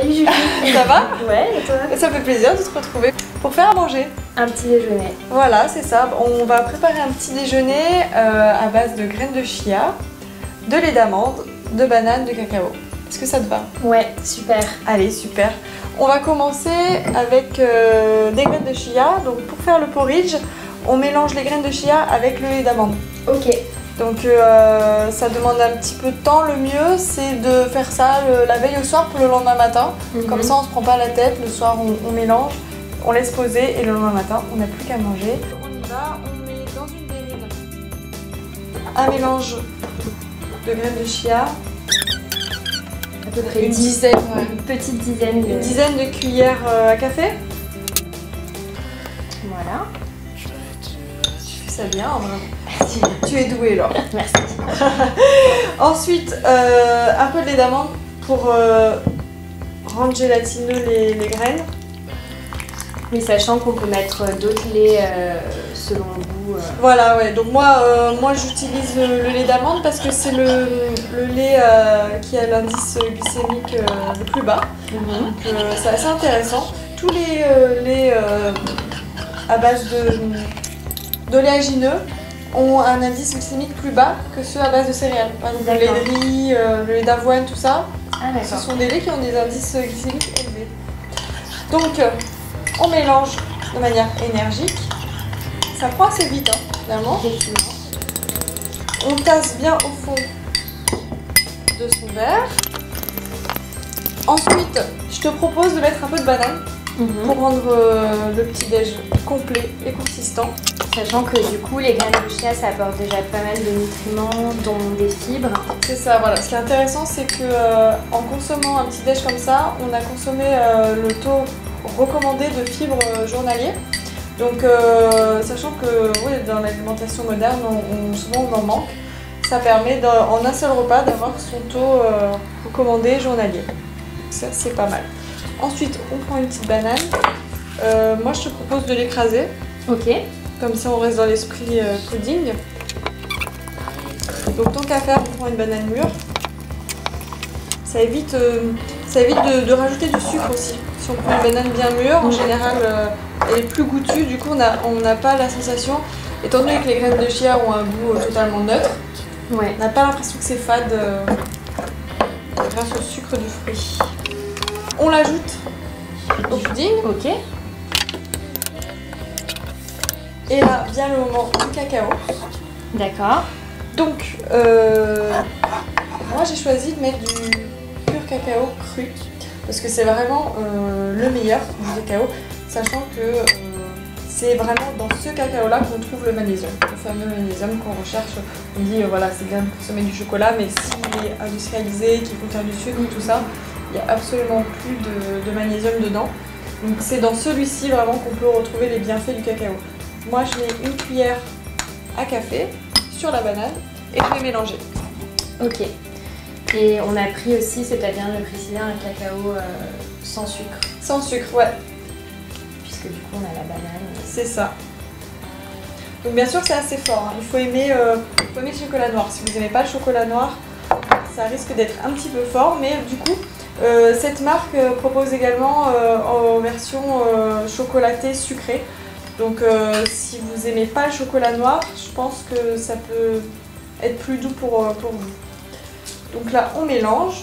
Salut Julie. Ça va? Ouais, et toi? Ça fait plaisir de te retrouver pour faire à manger. Un petit déjeuner. Voilà, c'est ça. On va préparer un petit déjeuner à base de graines de chia, de lait d'amande, de banane, de cacao. Est-ce que ça te va? Ouais, super. Allez, super. On va commencer avec des graines de chia. Donc pour faire le porridge, on mélange les graines de chia avec le lait d'amande. Ok. Donc ça demande un petit peu de temps. Le mieux c'est de faire ça la veille au soir pour le lendemain matin. Comme ça on se prend pas la tête, le soir on mélange, on laisse poser et le lendemain matin on n'a plus qu'à manger. On y va, on met dans une terrine un mélange de graines de chia. À peu près Une dizaine, une petite dizaine de... Une dizaine de cuillères à café. Voilà. Tu fais ça bien, vraiment. Tu es douée Laure. Merci. Ensuite, un peu de lait d'amande pour rendre gélatineux les graines. Mais sachant qu'on peut mettre d'autres laits selon le goût. Voilà, ouais. Donc moi j'utilise le lait d'amande parce que c'est le lait qui a l'indice glycémique le plus bas. Donc c'est assez intéressant. Tous les laits à base d'oléagineux ont un indice glycémique plus bas que ceux à base de céréales. Par exemple, le lait de riz, le lait d'avoine, tout ça. Ah, ce sont des laits qui ont des indices glycémiques élevés. Donc on mélange de manière énergique. Ça prend assez vite, hein, finalement. On tasse bien au fond de son verre. Ensuite, je te propose de mettre un peu de banane pour rendre le petit-déj complet et consistant. Sachant que du coup, les graines de chia, ça apporte déjà pas mal de nutriments, dont des fibres. C'est ça, voilà. Ce qui est intéressant, c'est que en consommant un petit-déj comme ça, on a consommé le taux recommandé de fibres journalier. Donc, sachant que oui, dans l'alimentation moderne, souvent on en manque, ça permet en un seul repas d'avoir son taux recommandé journalier. Ça, c'est pas mal. Ensuite, on prend une petite banane. Moi, je te propose de l'écraser. Ok. Comme ça, on reste dans l'esprit pudding. Donc, tant qu'à faire, on prend une banane mûre. Ça évite de rajouter du sucre aussi. Si on prend une banane bien mûre, en général, elle est plus goûtue. Du coup, on n'a pas la sensation, étant donné que les graines de chia ont un goût totalement neutre, ouais. On n'a pas l'impression que c'est fade grâce au sucre du fruit. On l'ajoute au pudding. Ok. Et là vient le moment du cacao. D'accord. Donc, moi j'ai choisi de mettre du pur cacao cru parce que c'est vraiment le meilleur du cacao, sachant que c'est vraiment dans ce cacao là qu'on trouve le magnésium, le fameux magnésium qu'on recherche. On dit voilà, c'est bien de consommer du chocolat, mais s'il est industrialisé, qu'il contient du sucre, tout ça, il n'y a absolument plus de magnésium dedans. Donc c'est dans celui-ci vraiment qu'on peut retrouver les bienfaits du cacao. Moi je mets une cuillère à café sur la banane et je vais mélanger. Ok. Et on a pris aussi, c'est bien de le préciser, un cacao sans sucre. Sans sucre, ouais. Puisque du coup on a la banane. C'est ça. Donc bien sûr c'est assez fort, hein. Il faut aimer le chocolat noir. Si vous n'aimez pas le chocolat noir, ça risque d'être un petit peu fort, mais du coup cette marque propose également en version chocolatée sucrée. Donc si vous n'aimez pas le chocolat noir, je pense que ça peut être plus doux pour vous. Donc là on mélange.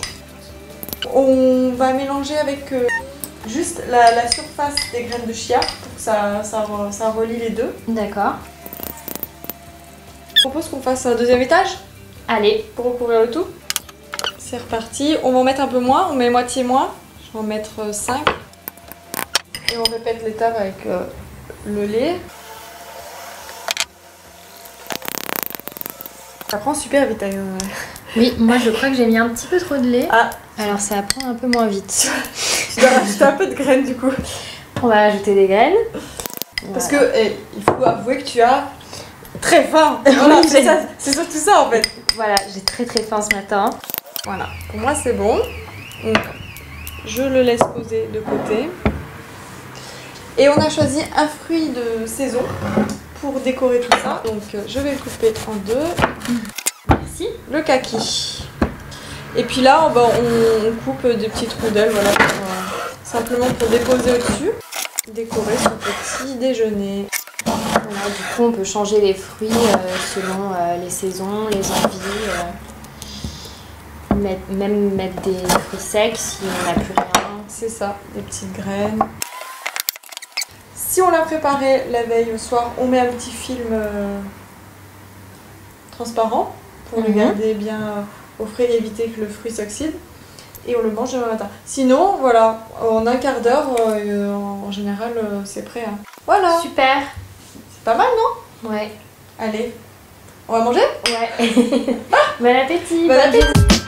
On va mélanger avec juste la surface des graines de chia pour que ça relie les deux. D'accord. Je propose qu'on fasse un deuxième étage. Allez. Pour recouvrir le tout. C'est reparti. On va en mettre un peu moins, on met moitié moins. Je vais en mettre 5. Et on répète l'étape avec le lait. Ça prend super vite. Oui, moi je crois que j'ai mis un petit peu trop de lait. Ah. Alors ça va prendre un peu moins vite. Je dois rajouter un peu de graines du coup. On va rajouter des graines. Parce que il faut avouer que tu as très faim. Voilà, c'est surtout ça en fait. Voilà, j'ai très faim ce matin. Voilà, pour moi c'est bon. Donc je le laisse poser de côté. Et on a choisi un fruit de saison pour décorer tout ça. Donc je vais le couper en deux. Merci. Le kaki. Et puis là, on coupe des petites rondelles, voilà, simplement pour déposer au-dessus. Décorer son petit déjeuner. Voilà, du coup, on peut changer les fruits selon les saisons, les envies. Même mettre des fruits secs si on n'a plus rien. C'est ça, des petites graines. Si on l'a préparé la veille au soir, on met un petit film transparent pour le garder bien au frais et éviter que le fruit s'oxyde. Et on le mange demain matin. Sinon, voilà, en un quart d'heure, en général, c'est prêt. Hein. Voilà. Super. C'est pas mal, non? Ouais. Allez, on va manger? Ouais. Bon appétit. Bon appétit.